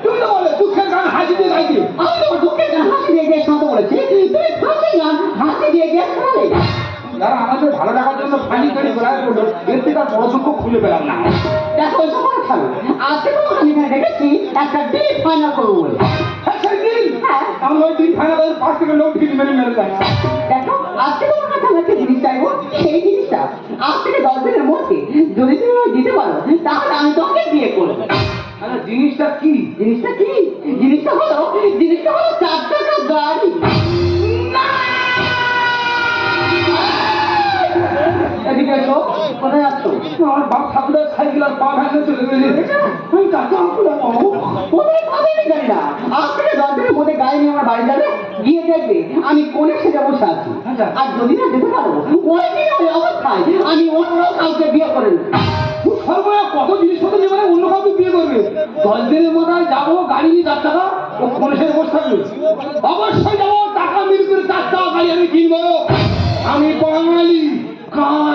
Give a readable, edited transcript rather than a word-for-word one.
তুমি তো বলে দুঃখের গান হাসি দিয়ে গাইতে। আমি তোমার দুঃখের গান হাসি দিয়ে গিয়ে শোনাতে বলেছি, তুমি ফাঁসি গান হাসি দিয়ে গিয়ে শোনালে। যারা আমাদের ভালো লাগার জন্য ফানি করে বেড়ায় করলো, এর থেকে আর বড় দুঃখ খুঁজে পেলাম না। দেখো ওই সময় ছাড়ো, আজকে তোমাকে আমি এখানে দেখেছি একটা ডিপ ফাইনাল করবো বলে। হ্যাঁ সেই দিন আমি ওই দিন ফাইনালের পাশ থেকে লোক ঠিক মেরে মেরে যায়। দেখো আজকে তোমার কাছে আমি একটা জিনিস চাইবো, সেই জিনিসটা আজ থেকে 10 দিনের মধ্যে যদি তুমি আমায় দিতে পারো তাহলে আমি তোমাকে বিয়ে করবো। আচ্ছা জিনিসটা কি? জিনিসটা কি? জিনিসটা হলো 4 টাকা গাড়ি। এদিকে এসো, কোথায় যাচ্ছ? আমার বাপ ঠাকুরের সাইকেল আর পা ভেঙে চলে গেছে। আমি কাকা কোথায় পাবেন গাড়ি না? আজ থেকে 10 দিনের মধ্যে গাড়ি নিয়ে আমার বাড়ি যাবে, গিয়ে দেখবে আমি কোণে সেজে বসে আছি। আর যদি না যেতে পারো ওই দিন ওই অবস্থায় আমি অন্য কাউকে বিয়ে করে নেব। সর্বয়া কত জিনিসপত্র নিয়ে মানে অন্য কাউকে বিয়ে করবে? 10 দিনের মধ্যে যাবো গাড়ি নিয়ে 4 টাকা, ও কোনে সেজে বসে থাকবে? অবশ্যই যাবো, টাকা মিল করে 4 টাকা গাড়ি আমি কিনবো। আমি বাঙালি, কাল